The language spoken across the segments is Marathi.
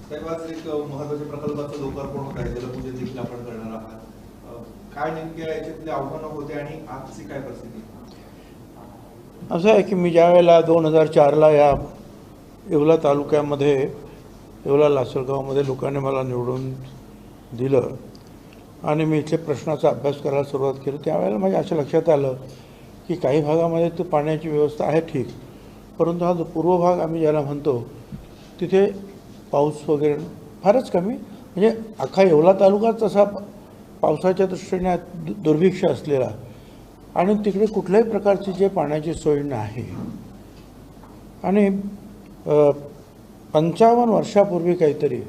तेव्हाच एक महत्त्वाच्या प्रकल्पाचं लोकार्पण होत आहे, जलपूजन देखील आपण करणार आहात. काय नेमक्या याच्यातले आव्हानं होते आणि आजची काय परिस्थिती? असं आहे की मी ज्या वेळेला 2004ला या येवला तालुक्यामध्ये येवला लासलगावमध्ये लोकांनी मला निवडून दिलं आणि मी इथले प्रश्नाचा अभ्यास करायला सुरुवात केली, त्यावेळेला माझ्या असं लक्षात आलं की काही भागामध्ये तर पाण्याची व्यवस्था आहे ठीक, परंतु हा जो पूर्व भाग आम्ही ज्याला म्हणतो तिथे पाऊस वगैरे फारच कमी, म्हणजे अख्खा येवला तालुकाच तसा पावसाच्या दृष्टीने दुर्भिक्ष असलेला आणि तिकडे कुठल्याही प्रकारची जे पाण्याची सोय नाही. आणि 55 वर्षापूर्वी काहीतरी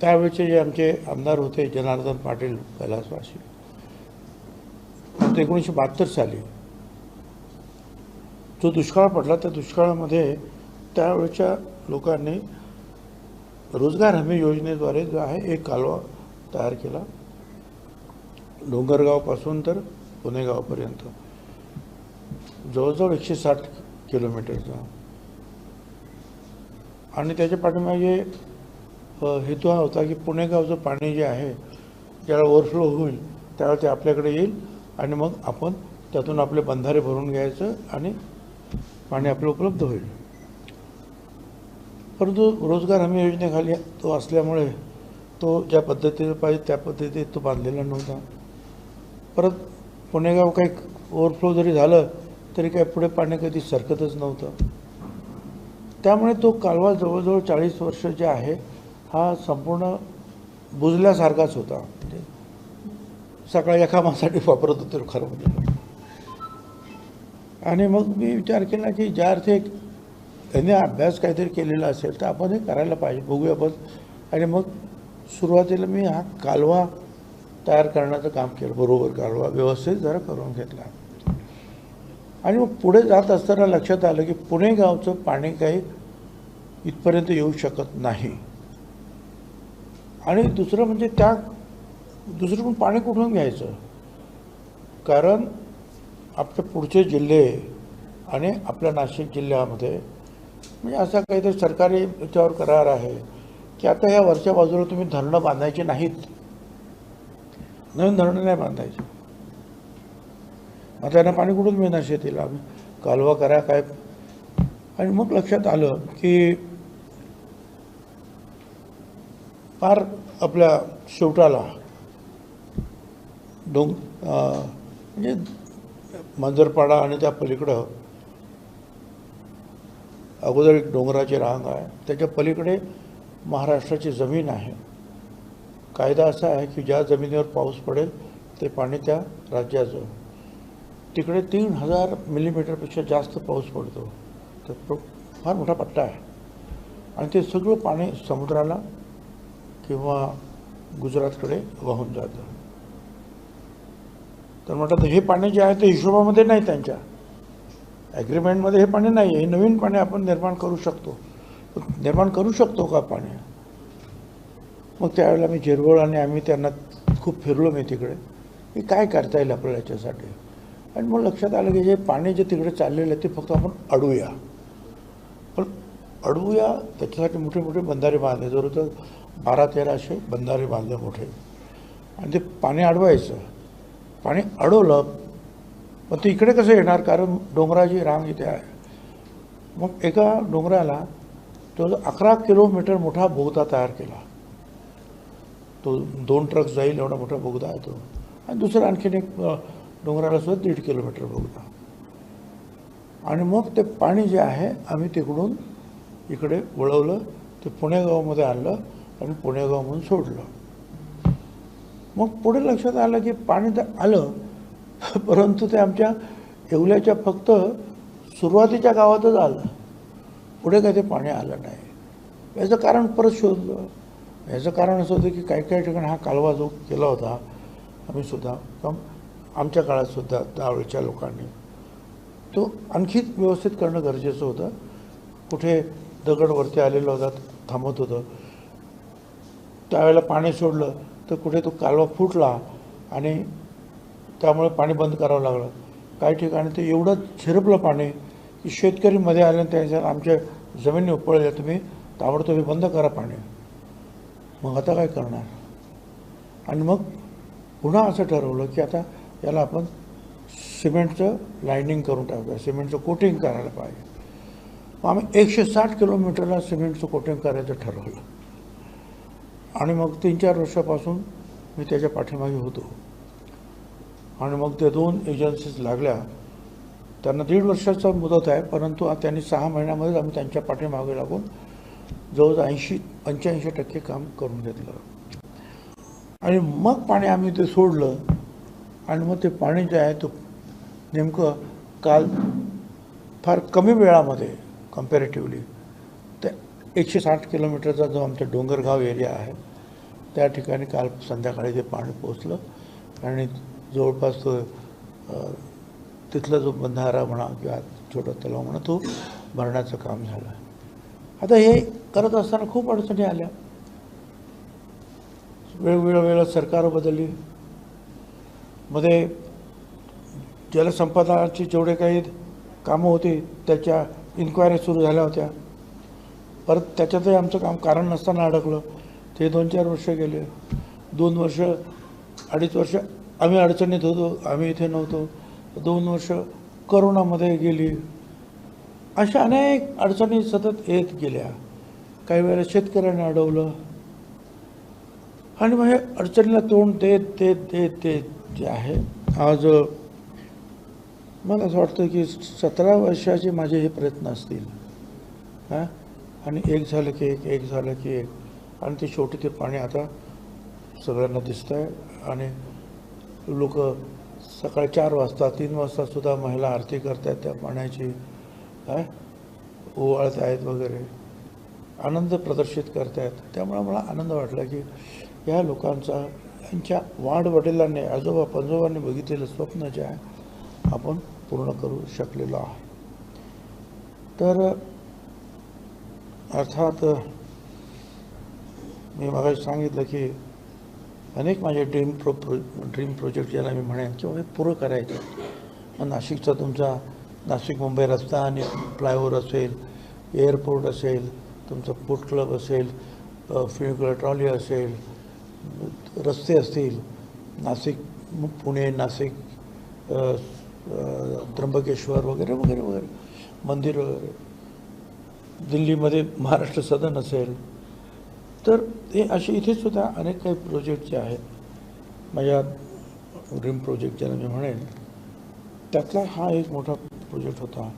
त्यावेळेचे जे आमचे आमदार होते जनार्दन पाटील कैलासवासी, 1972 साली जो दुष्काळ पडला त्या दुष्काळामध्ये त्यावेळच्या लोकांनी रोजगार हमी योजनेद्वारे जो आहे एक कालवा तयार केला, डोंगरगावपासून तर पुणेगावपर्यंत जवळजवळ 160 किलोमीटरचा. आणि त्याच्या पाठीमागे हेतू हा होता की पुणेगावचं पाणी जे आहे ज्यावेळेला ओव्हरफ्लो होईल त्यावेळेला ते आपल्याकडे येईल आणि मग आपण त्यातून आपले बंधारे भरून घ्यायचं आणि पाणी आपलं उपलब्ध होईल. परंतु रोजगार हमी योजनेखाली तो असल्यामुळे तो ज्या पद्धतीने पाहिजे त्या पद्धतीने तो बांधलेला नव्हता. परत पुणेगाव काही ओव्हरफ्लो जरी झालं तरी काही पुढे पाणी कधी सरकतच नव्हतं. त्यामुळे तो कालवा जवळजवळ 40 वर्ष जे आहे हा संपूर्ण बुजल्यासारखाच होता. म्हणजे सकाळी एका माणसासाठी वापरत होते खरं म्हणजे. आणि मग मी विचार केला की ज्या अर्थी त्यांनी अभ्यास काहीतरी केलेला असेल तर आपण हे करायला पाहिजे, बघूया आपण. आणि मग सुरुवातीला मी हा कालवा तयार करण्याचं काम केलं, बरोबर कालवा व्यवस्थित जरा करून घेतला. आणि मग पुढे जात असताना लक्षात आलं की पुणेगावचं पाणी काही इथपर्यंत येऊ शकत नाही. आणि दुसरं म्हणजे दुसरं पण पाणी कुठून घ्यायचं, कारण आपले पुढचे जिल्हे आणि आपल्या नाशिक जिल्ह्यामध्ये म्हणजे असा काहीतरी सरकारी याच्यावर करार आहे की आता या वरच्या बाजूला तुम्ही धरणं बांधायची नाहीत, नवीन धरणं नाही बांधायची. आता त्यांना पाणी कुठून मिळणार शेतीला, कालवा करा काय. आणि मग लक्षात आलं की फार आपल्या शेवटाला म्हणजे मांजरपाडा आणि त्या पलीकडं अगोदर एक डोंगराची रांग आहे, त्याच्या पलीकडे महाराष्ट्राची जमीन आहे. कायदा असा आहे की ज्या जमिनीवर पाऊस पडेल ते पाणी त्या राज्याचं. तिकडे 3000 मिलीमीटरपेक्षा जास्त पाऊस पडतो, तर फार मोठा पट्टा आहे. आणि ते सगळं पाणी समुद्राला किंवा गुजरातकडे वाहून जातं. तर म्हटलं तर हे पाणी जे आहे ते हिशोबामध्ये नाही, त्यांच्या ॲग्रीमेंटमध्ये हे पाणी नाही आहे. हे नवीन पाणी आपण निर्माण करू शकतो का पाणी. मग त्यावेळेला मी झिरवळ आणि आम्ही त्यांना खूप फिरलो मी तिकडे की काय करता येईल आपल्याला याच्यासाठी. आणि मग लक्षात आलं की जे पाणी जे तिकडे चाललेलं आहे ते फक्त आपण अडवूया. पण अडवूया त्याच्यासाठी मोठे मोठे बंधारे बांधले, जवळ 12-13 असे बंधारे बांधले मोठे. आणि ते पाणी अडवायचं. पाणी अडवलं पण ते इकडे कसं येणार, कारण डोंगराची रांग इथे आहे. मग एका डोंगराला तो 11 किलोमीटर मोठा बोगदा तयार केला. तो 2 ट्रक जाईल एवढा मोठा बोगदा आहे तो. आणि दुसरा आणखीन एक डोंगराला सुद्धा 1.5 किलोमीटर बोगदा. आणि मग ते पाणी जे आहे आम्ही तिकडून इकडे वळवलं, ते पुणेगावमध्ये आणलं आणि पुणेगावमधून सोडलं. मग पुढे लक्षात आलं की पाणी तर आलं, परंतु ते आमच्या येवल्याच्या फक्त सुरुवातीच्या गावातच आलं, पुढे काही ते पाणी आलं नाही. याचं कारण परत शोधलं. याचं कारण असं होतं की काही काही ठिकाणी हा कालवा जो केला होता आम्ही सुद्धा, आमच्या काळातसुद्धा त्यावेळच्या लोकांनी तो आणखी व्यवस्थित करणं गरजेचं होतं. कुठे दगडवरती आलेलं होता थांबत होतं, त्यावेळेला पाणी सोडलं तर कुठे तो कालवा फुटला आणि त्यामुळे पाणी बंद करावं लागलं. काही ठिकाणी ते एवढं झिरपलं पाणी की शेतकरी मध्ये आले आणि त्याच्यात आमच्या जमिनी उपळल्या, तुम्ही ताबडतोब बंद करा पाणी. मग आता काय करणार? आणि मग पुन्हा असं ठरवलं की आता याला आपण सिमेंटचं लाईनिंग करून टाकूया, सिमेंटचं कोटिंग करायला पाहिजे. मग आम्ही 160 किलोमीटरला सिमेंटचं कोटिंग करायचं ठरवलं. आणि मग 3-4 वर्षापासून मी त्याच्या पाठीमागे होतो. आणि मग ते 2 एजन्सीज लागल्या. त्यांना 1.5 वर्षाचा मुदत आहे, परंतु त्यांनी 6 महिन्यामध्येच आम्ही त्यांच्या पाठीमागे लागून जवळजवळ 85% काम करून घेतलं. आणि मग पाणी आम्ही ते सोडलं. आणि मग ते पाणी जे आहे तो नेमकं काल फार कमी वेळामध्ये कम्पॅरेटिव्हली ते 160 किलोमीटरचा जो आमचा डोंगरगाव एरिया आहे त्या ठिकाणी काल संध्याकाळी ते पाणी पोचलं. आणि जवळपास तिथला जो बंधारा म्हणा किंवा छोटा तलाव म्हणा तो भरण्याचं काम झालं. आता हे करत असताना खूप अडचणी आल्या. वेगवेगळ्या सरकारं बदलली. मध्ये जलसंपदाची जेवढे काही कामं होती त्याच्या इन्क्वायरी सुरू झाल्या होत्या. परत त्याच्यातही आमचं काम कारण नसताना अडकलं. ते 2-4 वर्ष गेले. 2 वर्ष 2.5 वर्ष आम्ही अडचणीत होतो, आम्ही इथे नव्हतो. 2 वर्ष करोनामध्ये गेली. अशा अनेक अडचणी सतत येत गेल्या. काही वेळेला शेतकऱ्यांनी अडवलं. आणि मग हे अडचणीला तोंड देत देत देत देत जे आहे आज मला असं वाटतं की 17 वर्षाचे माझे हे प्रयत्न असतील. हां, आणि एक झालं की एक झालं की एक. आणि ते शेवटी ते पाणी आता सगळ्यांना दिसतं आहे. आणि लोक सकाळी 4 वाजता 3 वाजतासुद्धा महिला आरती करत आहेत त्या पाण्याची, काय ओवाळत आहेत वगैरे, आनंद प्रदर्शित करत आहेत. त्यामुळे मला आनंद वाटला की या लोकांचा, यांच्या वाडवडिलांनी, आजोबा पंजोबांनी बघितलेलं स्वप्न जे आहे आपण पूर्ण करू शकलेलो आहे. तर अर्थात मी मगाशी सांगितलं की अनेक माझे ड्रीम प्रोजेक्ट ज्याला मी म्हणेन किंवा हे पूर्ण करायचे. मग नाशिकचा तुमचा नाशिक मुंबई रस्ता आणि फ्लायओव्हर असेल, एअरपोर्ट असेल, तुमचं पोर्ट क्लब असेल, फ्युनिक्युलर ट्रॉली असेल, रस्ते असतील, नाशिक पुणे नाशिक त्र्यंबकेश्वर वगैरे वगैरे वगैरे, मंदिर वगैरे, दिल्लीमध्ये महाराष्ट्र सदन असेल. तर हे असे इथेसुद्धा अनेक काही प्रोजेक्ट जे आहेत माझ्या ड्रीम प्रोजेक्ट ज्याला मी म्हणेन त्यातला हा एक मोठा प्रोजेक्ट होता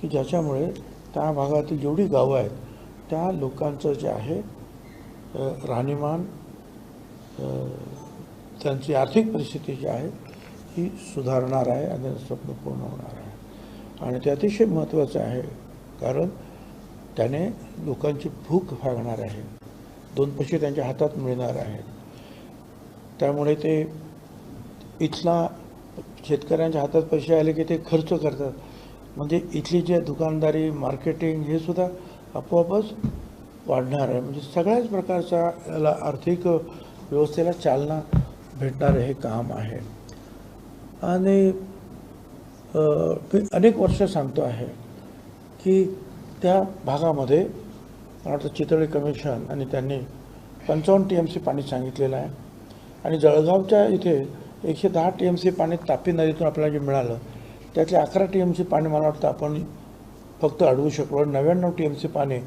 की ज्याच्यामुळे त्या भागातील जेवढी गावं आहेत त्या लोकांचं जे आहे राहणीमान, त्यांची आर्थिक परिस्थिती जी आहे ही सुधारणार आहे आणि स्वप्न पूर्ण होणार आहे. आणि ते अतिशय महत्त्वाचं आहे कारण त्याने लोकांची भूक भागणार आहे, 2 पैसे त्यांच्या हातात मिळणार आहेत. त्यामुळे ते इथला शेतकऱ्यांच्या हातात पैसे आले की ते खर्च करतात. म्हणजे इथली जे दुकानदारी, मार्केटिंग हे सुद्धा आपोआपच वाढणार आहे. म्हणजे सगळ्याच प्रकारचा याला आर्थिक व्यवस्थेला चालना भेटणारं हे काम आहे. आणि मी अनेक वर्ष सांगतो आहे की त्या भागामध्ये मला वाटतं चितळी कमिशन आणि त्यांनी 55 TMC पाणी सांगितलेलं आहे. आणि जळगावच्या इथे 110 TMC पाणी तापी नदीतून आपल्याला जे मिळालं त्यातले 11 TMC पाणी मला वाटतं आपण फक्त अडवू शकलो. 99 TMC पाणी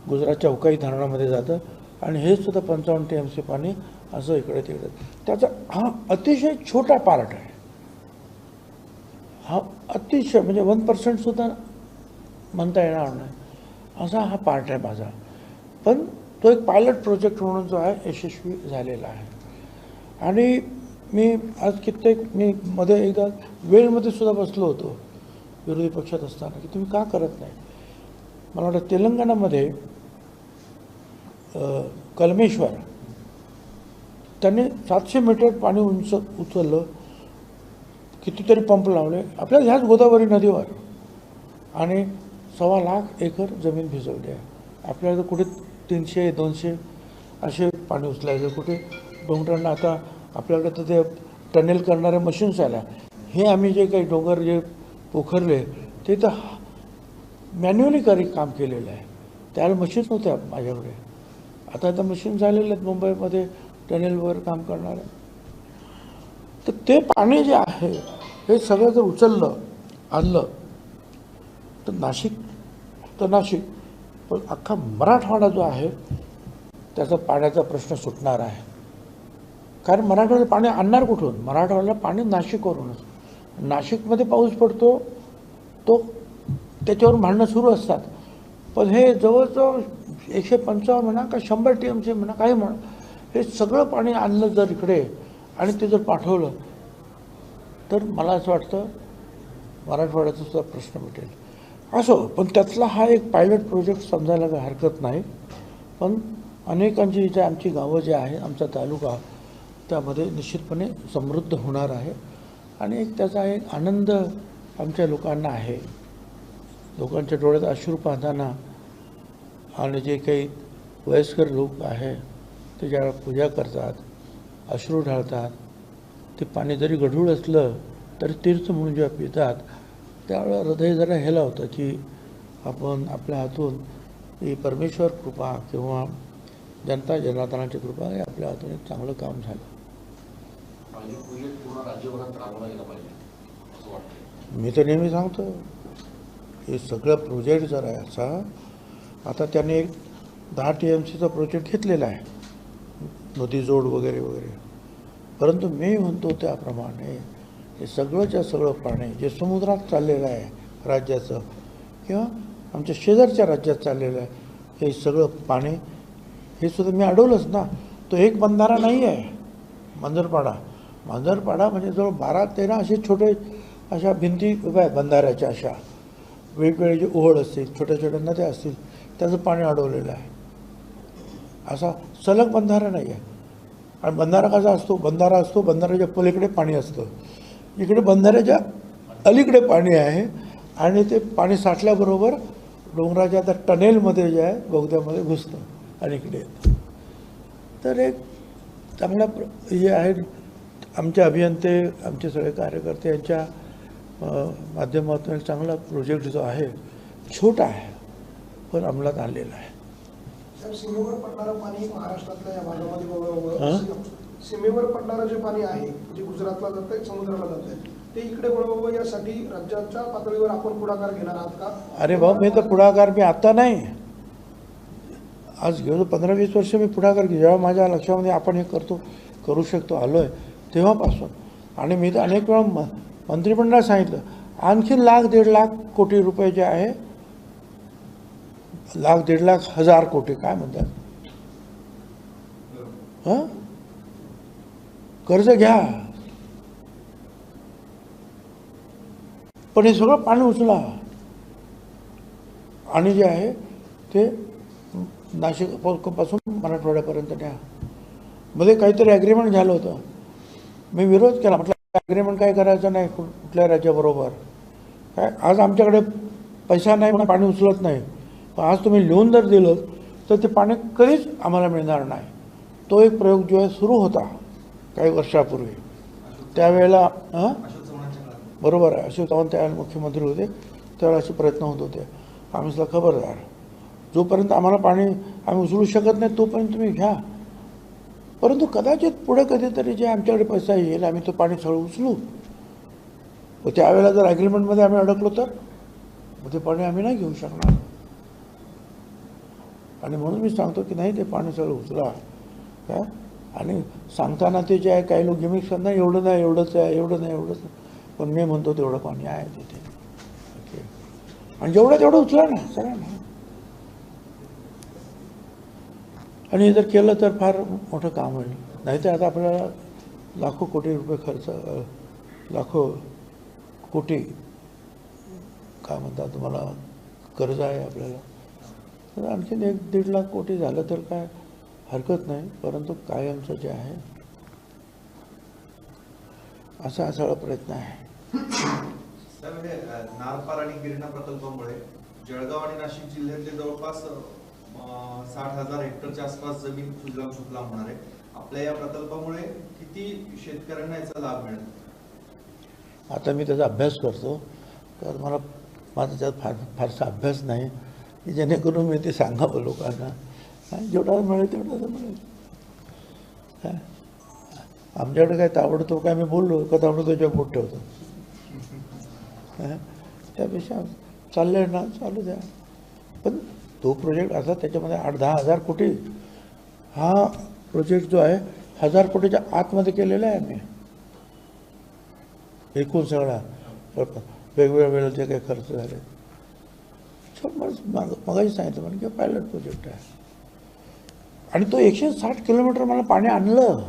गुजरातच्या उकाई धरणामध्ये जातं आणि हे सुद्धा 55 TMC पाणी असं इकडे तिकडे. त्याचा हा अतिशय छोटा पार्ट आहे. हा अतिशय म्हणजे 1% सुद्धा म्हणता येणार नाही असा हा पार्ट आहे माझा. पण तो एक पायलट प्रोजेक्ट म्हणून जो आहे यशस्वी झालेला आहे. आणि मी आज मी मध्ये एकदा वेळमध्ये सुद्धा बसलो होतो विरोधी पक्षात असताना की तुम्ही का करत नाही. मला वाटतं तेलंगणामध्ये कलमेश्वर त्यांनी 700 मीटर पाणी उचललं, कितीतरी पंप लावले आपल्या ह्याच गोदावरी नदीवर आणि 1.25 लाख एकर जमीन भिजवली आहे. आपल्याला कुठे 300-200 असे पाणी उचलायचं, कुठे डोंगरांना आता आपल्याकडे तर ते टनेल करणाऱ्या मशीन्स आल्या. हे आम्ही जे काही डोंगर जे पोखरले ते तर मॅन्युअली काम केलेलं आहे. त्यावेळेला मशीन होत्या माझ्याकडे. आता मशीन झालेले आहेत मुंबईमध्ये टनेलवर काम करणारे. तर ते पाणी जे आहे हे सगळं जर उचललं आणलं तर नाशिक पण अख्खा मराठवाडा जो आहे त्याचा पाण्याचा प्रश्न सुटणार आहे. कारण मराठवाड्यात पाणी आणणार कुठून? मराठवाड्याला पाणी नाशिकवरूनच. नाशिकमध्ये पाऊस पडतो तो त्याच्यावर भांडणं सुरू असतात. पण हे जवळजवळ 155 म्हणा का 100 TMC म्हणा काही म्हणा, हे सगळं पाणी आणलं जर इकडे आणि ते जर पाठवलं तर मला असं वाटतं मराठवाड्याचा सुद्धा प्रश्न मिटेल. असो, पण त्यातला हा एक पायलट प्रोजेक्ट समजायला काही हरकत नाही. पण अनेकांची इथे आमची गावं जे आहे, आमचा तालुका त्यामध्ये निश्चितपणे समृद्ध होणार आहे. आणि एक त्याचा एक आनंद आमच्या लोकांना आहे. लोकांच्या डोळ्यात अश्रू पाहताना आणि जे काही वयस्कर लोक आहे ते ज्या पूजा करतात, अश्रू ढाळतात, ते पाणी जरी गढूळ असलं तरी तीर्थ म्हणून जेव्हा पितात त्यावेळेला हृदय जरा हेला होतं की आपण आपल्या हातून ही परमेश्वर कृपा किंवा जनता जनार्दनाची कृपा हे आपल्या हातून एक चांगलं काम झालं. मी तर नेहमी सांगतो हे सगळं प्रोजेक्ट जर आहे असा, आता त्याने एक 10 TMCचा प्रोजेक्ट घेतलेला आहे, नदी जोड वगैरे वगैरे. परंतु मी म्हणतो त्याप्रमाणे हे सगळंच्या सगळं पाणी जे समुद्रात चाललेलं आहे राज्याचं किंवा आमच्या शेजारच्या राज्यात चाललेलं आहे, हे सगळं पाणी हे सुद्धा मी अडवलंच ना. तो एक बंधारा नाही आहे मांजरपाडा म्हणजे जवळ 12-13 असे छोटे अशा भिंती उभ्या आहेत बंधाऱ्याच्या. अशा वेगवेगळे जे ओहळ असतील, छोट्या छोट्या नद्या असतील, त्याचं पाणी अडवलेलं आहे. असा सलग बंधारा नाही आहे. आणि बंधारा कसा असतो? बंधाऱ्याच्या पलीकडे पाणी असतं, इकडे बंधाऱ्याच्या अलीकडे पाणी आहे. आणि ते पाणी साठल्याबरोबर डोंगराच्या त्या टनेलमध्ये जे आहे बोगद्यामध्ये घुसतं आणि इकडे येतं. तर एक चांगला हे आहे. आमचे अभियंते, आमचे सगळे कार्यकर्ते यांच्या माध्यमातून एक चांगला प्रोजेक्ट जो आहे, छोटा आहे पण अंमलात आणलेला आहे. सीमेवर पडणारं पाणी महाराष्ट्रातल्या या भागामध्ये सीमेवर पडणारं जे पाणी आहे जे गुजरातला जात आहे, समुद्राला जात आहे, ते इकडे वळवावं यासाठी राज्याच्या पातळीवर आपण पुढाकार घेणार आहात का? अरे भाऊ, मी तर पुढाकार मी आता नाही, आज घेऊन 15-20 वर्ष मी पुढाकार घेऊ. जेव्हा माझ्या लक्षामध्ये आपण हे करू शकतो आलो आहे तेव्हापासून. आणि मी तर अनेक वेळा मंत्रिमंडळात सांगितलं आणखी 1,00,000-1.5 लाख कोटी रुपये जे आहे, 1,00,000-1.5 लाख हजार कोटी काय म्हणतात, हां कर्ज घ्या, पण हे सगळं पाणी उचला आणि जे आहे ते नाशिकपासून मराठवाड्यापर्यंत न्या. मध्ये काहीतरी ॲग्रीमेंट झालं होतं, मी विरोध केला. म्हटलं ॲग्रीमेंट काय करायचं नाही कुठल्या राज्याबरोबर. काय आज आमच्याकडे पैसा नाही म्हणून पाणी उचलत नाही, पण आज तुम्ही लिहून जर दिलं तर ते पाणी कधीच आम्हाला मिळणार नाही. तो एक प्रयोग जो आहे सुरू होता काही वर्षापूर्वी. त्यावेळेला बरोबर आहे, अशोक चव्हाण त्यावेळेला मुख्यमंत्री होते, त्यावेळेला असे प्रयत्न होत होते. आम्ही सुद्धा खबरदार, जोपर्यंत आम्हाला पाणी आम्ही उचलू शकत नाही तोपर्यंत तुम्ही घ्या. परंतु कदाचित पुढे कधीतरी जे आमच्याकडे पैसा येईल आम्ही तो पाणी सगळं उचलू. व त्यावेळेला जर ॲग्रीमेंटमध्ये आम्ही अडकलो तर मग ते पाणी आम्ही नाही घेऊ शकणार. आणि म्हणून मी सांगतो की नाही, ते पाणी सगळं उचला. काय आणि सांगताना ते जे आहे काही लोक गिमिक्स करणार, एवढं नाही एवढंच आहे, एवढं नाही एवढंच नाही, पण मी म्हणतो तेवढं पाणी आहे तिथे. ओके, आणि जेवढं तेवढं उचला ना सगळ्यांना. आणि जर केलं तर फार मोठं काम होईल. नाहीतर आता आपल्याला लाखो कोटी रुपये खर्च, लाखो कोटी काय म्हणतात तुम्हाला कर्ज आहे आपल्याला. तर आणखीन 1-1.5 लाख कोटी झालं तर काय हरकत नाही. परंतु कायमचं जे आहे असा सगळा प्रयत्न आहे. सर, म्हणजे नारपार आणि गिरणा प्रकल्पामुळे जळगाव आणि नाशिक जिल्ह्यातले जवळपास 60,000 हेक्टरच्या आसपास जमीन सुजलाम होणार आहे. आपल्या या प्रकल्पामुळे किती शेतकऱ्यांना याचा लाभ मिळेल? आता मी त्याचा अभ्यास करतो, तर मला माझा त्यात फारसा अभ्यास नाही की जेणेकरून मी ते सांगावं लोकांना. जेवढा मिळेल तेवढा तर मिळेल. आमच्याकडे काय ताबडतोब काय मी बोललो का ताबडतोबच्या पोट ठेवतो. त्यापेक्षा चाललं ना चालू द्या. पण तो प्रोजेक्ट असा त्याच्यामध्ये 8-10 हजार कोटी हा प्रोजेक्ट जो आहे 1000 कोटीच्या आतमध्ये केलेला आहे आम्ही. एकूण सगळा वेगवेगळ्या वेळेला जे काही खर्च झाले मगाशी सांगितलं म्हणजे की पायलट प्रोजेक्ट आहे. आणि तो 160 किलोमीटर मला पाणी आणलं.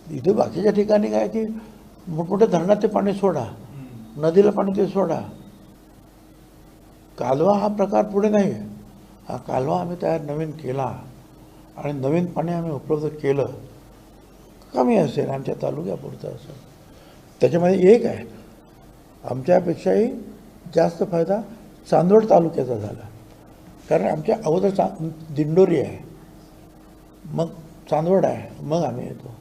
इथे बाकीच्या ठिकाणी काय की मोठमोठ्या धरणात ते पाणी सोडा, नदीला पाणी ते सोडा. कालवा हा प्रकार पुढे नाही आहे. हा कालवा आम्ही तयार नवीन केला आणि नवीन पाणी आम्ही उपलब्ध केलं. कमी असेल आमच्या तालुक्यापुरतं असेल. त्याच्यामध्ये एक आहे आमच्यापेक्षाही जास्त फायदा चांदवड तालुक्याचा झाला. कारण आमच्या अगोदर दिंडोरी आहे, मग चांदवड आहे, मग आम्ही येतो.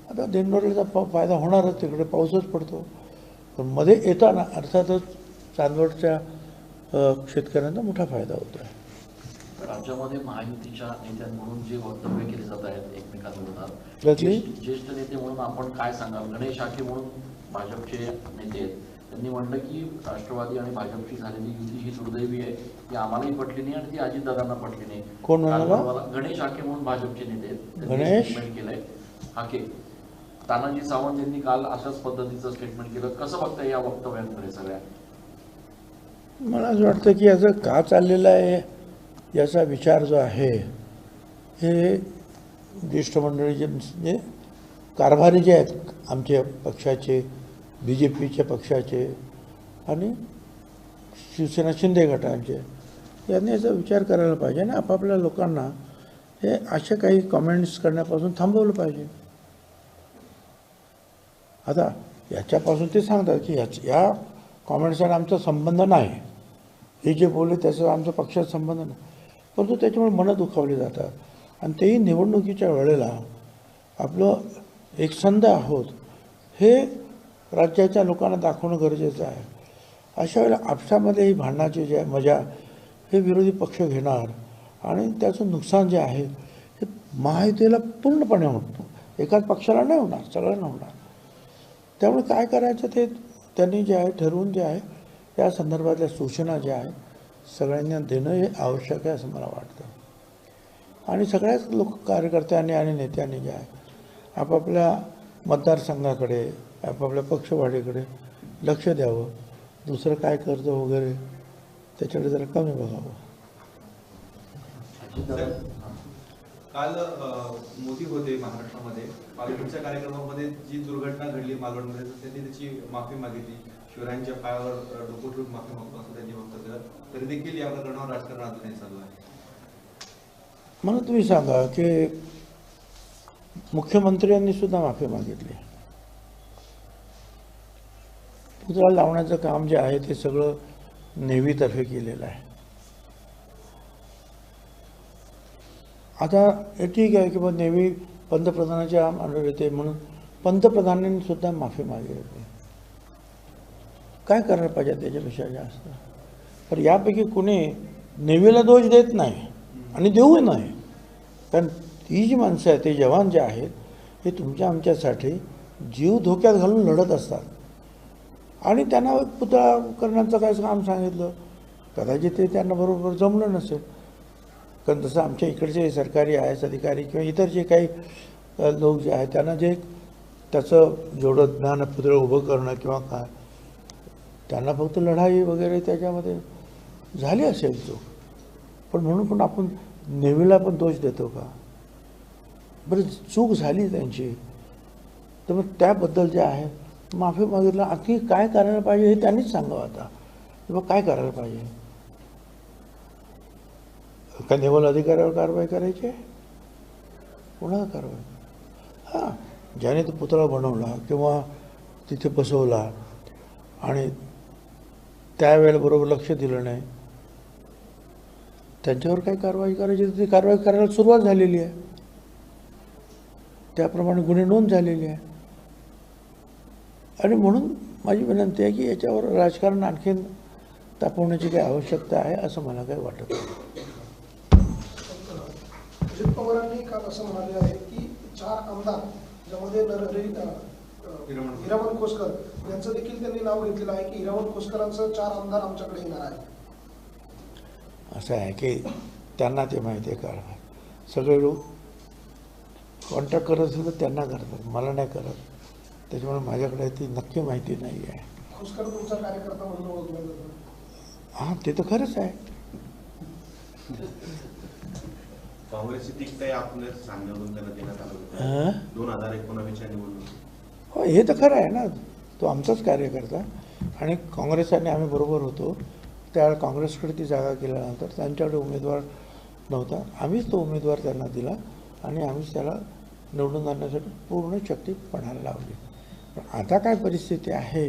आता दिंडोरीचा फायदा होणारच, तिकडे पाऊसच पडतो. पण मध्ये येताना अर्थातच चांदवडच्या शेतकऱ्यांना मोठा फायदा होतो आहे. राज्यामध्ये महायुतीच्या नेत्यांकडून जे वक्तव्य केले जात आहेत एकमेकांविरोधात, त्यातली ज्येष्ठ नेते म्हणून आपण काय सांगाल? गणेश आखे म्हणून भाजपचे नेते आहेत, त्यांनी म्हटलं की राष्ट्रवादी आणि भाजपची झालेली युती ही दुर्दैवी आहे, ती आम्हालाही पटली नाही आणि ती अजितदादांना पटली नाही. कोण म्हणाला? गणेश आखे म्हणून भाजपचे नेते आहेत, गणेश स्टेटमेंट केलंय. आखे तानाजी सावंत यांनी काल अशाच पद्धतीचं स्टेटमेंट केलं. कसं बघताय या वक्तव्यांकडे सगळ्या? मला असं वाटतं की याचं का चाललेलं आहे याचा विचार जो आहे हे ज्येष्ठ मंडळीचे म्हणजे कारभारी जे आहेत आमच्या पक्षाचे, BJPच्या पक्षाचे आणि शिवसेना शिंदे गटांचे, यांनी याचा विचार करायला पाहिजे आणि आपापल्या लोकांना हे अशा काही कमेंट्स करण्यापासून थांबवलं पाहिजे. आता याच्यापासून ते सांगतात की या कॉमेंट्सचा आमचा संबंध नाही, हे जे बोलले त्याचा आमचा पक्षाचा संबंध नाही, परंतु त्याच्यामुळे मनं दुखावली जातात आणि तेही निवडणुकीच्या वेळेला आपलं एकसंध आहोत हे राज्याच्या लोकांना दाखवणं गरजेचं आहे. अशा वेळेला आपसामध्ये ही भांडणाची जे मजा हे विरोधी पक्ष घेणार आणि त्याचं नुकसान जे आहे हे महायुतीला पूर्णपणे होतं, एकाच पक्षाला नाही होणार, सगळ्यांना होणार. त्यामुळे काय करायचं ते त्यांनी जे आहे ठरवून जे आहे या संदर्भातल्या सूचना ज्या आहेत सगळ्यांना देणं हे आवश्यक आहे असं मला वाटतं. आणि सगळ्याच कार्यकर्त्यांनी आणि नेत्यांनी जे आहे आपापल्या मतदारसंघाकडे आपापल्या पक्षवाढीकडे लक्ष द्यावं. दुसरं काय कर्ज वगैरे त्याच्याकडे जरा कमी बघावं. काल मोदी होते महाराष्ट्रामध्ये, पालघरच्या कार्यक्रमामध्ये जी दुर्घटना घडली मालवणमध्ये त्यांनी त्याची माफी मागितली. शिवरायांच्या पायावर डोकं ठेवून माफी मागतो असं त्यांनी वक्तव्य केलं. तरी देखील या प्रकरणावर राजकारण अजूनही चालू आहे. मला तुम्ही सांगा की मुख्यमंत्र्यांनी सुद्धा माफी मागितली. पुतळा लावण्याचं काम जे आहे ते सगळं नेव्हीतर्फे केलेलं आहे. आता हे ठीक आहे की मग नेव्ही पंतप्रधानाच्या अंडर येते म्हणून पंतप्रधानांनी सुद्धा माफी मागितली. काय करायला पाहिजे त्याच्यापेक्षा जास्त? तर यापैकी कुणी नेव्हीला दोष देत नाही आणि देऊ नाही. कारण ती जी माणसं आहेत ते जवान जे आहेत हे तुमच्या आमच्यासाठी जीव धोक्यात घालून लढत असतात आणि त्यांना पुतळा करण्याचं काय काम सांगितलं कदाचित ते त्यांना बरोबर जमलं नसेल. कारण तसं आमच्या इकडचे सरकारी IAS अधिकारी किंवा इतर जे काही लोक जे आहेत त्यांना जे त्याचं जेवढं ज्ञानपुतळं उभं करणं किंवा काय त्यांना फक्त लढाई वगैरे त्याच्यामध्ये झाली असेल चूक. पण म्हणून पण आपण नेव्हीला पण दोष देतो का? बरं चूक झाली त्यांची तर मग त्याबद्दल जे आहे माफी मागितलं. आणखी काय करायला पाहिजे हे त्यांनीच सांगावं. आता किंवा काय करायला पाहिजे? का नेवल अधिकाऱ्यावर कारवाई करायची आहे? कोणाला कारवाई? हां, ज्याने तो पुतळा बनवला किंवा तिथे बसवला आणि त्यावेळेला बरोबर लक्ष दिलं नाही त्यांच्यावर काय कारवाई करायची ती कारवाई करायला सुरुवात झालेली आहे. त्याप्रमाणे गुन्हे नोंद झालेले आहे. आणि म्हणून माझी विनंती आहे की याच्यावर राजकारण आणखीन तापवण्याची काही आवश्यकता आहे असं मला काही वाटत नाही. अजित पवारांनी काल असं म्हणाले आहे की 4 आमदार ज्यामध्ये हिरामण खोसकर यांचं देखील त्यांनी नाव घेतलेलं आहे की हिरामण खोसकरांचं 4 आमदार आमच्याकडे येणार आहे. असं आहे की त्यांना ते माहिती आहे कारभार. सगळे लोक कॉन्टॅक्ट करत असेल तर त्यांना करतात, मला नाही करत. त्याच्यामुळे माझ्याकडे ती नक्की माहिती नाही आहे. खोसकर तुमचा कार्यकर्ता म्हणून ओळखला जातो. हां, ते तर खरंच आहे. काँग्रेसची तिकीट आपल्या सांगण्यावरून त्यांना देण्यात आलं हां? होतं 2019च्या निवडणूक. हो, हे तर खरं आहे ना. तो आमचाच कार्यकर्ता आणि काँग्रेस आणि आम्ही बरोबर होतो. त्यावेळेला काँग्रेसकडे ती जागा केल्यानंतर त्यांच्याकडे उमेदवार नव्हता. आम्हीच तो उमेदवार त्यांना दिला आणि आम्हीच त्याला निवडून आणण्यासाठी पूर्ण शक्ती पणाला लावली. पण आता काय परिस्थिती आहे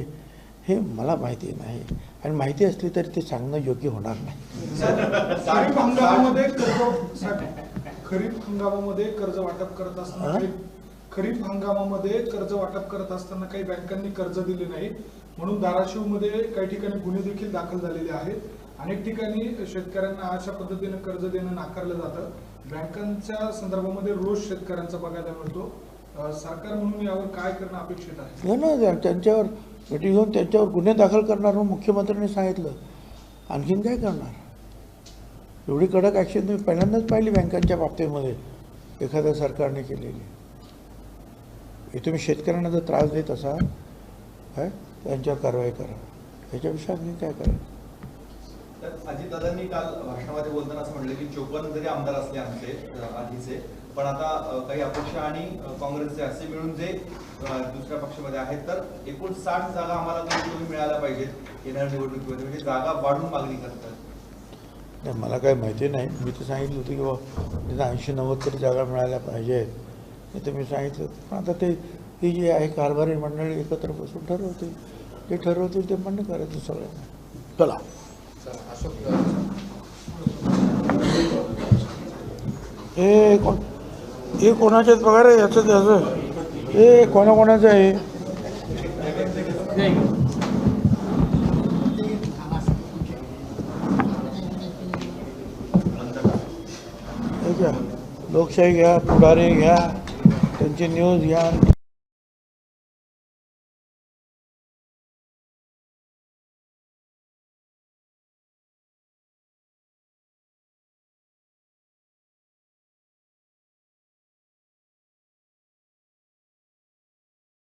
हे मला माहिती नाही आणि माहिती असली तरी ते सांगणं योग्य होणार नाही. खरीप हंगामामध्ये कर्ज वाटप करत असताना खरीप हंगामामध्ये कर्ज वाटप करत असताना काही बँकांनी कर्ज दिले नाही म्हणून धाराशिवमध्ये काही ठिकाणी गुन्हे देखील दाखल झालेले आहेत. अनेक ठिकाणी शेतकऱ्यांना अशा पद्धतीने कर्ज देणं नाकारलं जातं. बँकांच्या संदर्भामध्ये रोष शेतकऱ्यांचा बघायला मिळतो. सरकार म्हणून यावर काय करणं अपेक्षित आहे? ना त्यांच्यावर भेटी घेऊन त्यांच्यावर गुन्हे दाखल करणार म्हणून मुख्यमंत्र्यांनी सांगितलं. आणखीन काय करणार? एवढी कडक ॲक्शन तुम्ही पहिल्यांदाच पाहिली बँकांच्या बाबतीमध्ये एखाद्या सरकारने केलेली. हे तुम्ही शेतकऱ्यांना जर त्रास देत असाल काय त्यांच्यावर कारवाई करा. ह्याच्याविषयी आणखी काय करा. तर अजितदादांनी काल भाषणामध्ये बोलताना असं म्हटलं की 54 जरी आमदार असले आमचे आधीचे, पण आता काही अपक्ष आणि काँग्रेसचे असे मिळून जे दुसऱ्या पक्षामध्ये आहेत, तर एकूण 60 जागा आम्हाला कधी मिळायला पाहिजेत येणाऱ्या निवडणुकीमध्ये, म्हणजे जागा वाढून मागणी करतात. नाही, मला काही माहिती नाही. मी तर सांगितलं होतं की बाबा 80-90 तरी जागा मिळायला पाहिजेत. हे तर मी सांगितलं. पण आता ते ही जी आहे कारभारी मंडळी एकत्र बसून ठरवतील. ते ठरवतील ते म्हणणं करायचं सगळ्यांना. चला. हे कोणाच्याच पगार आहे याचं त्याचं हे कोणाकोणाचं आहे? हे घ्या, लोकशाही घ्या, पुढारी घ्या, त्यांची न्यूज घ्या.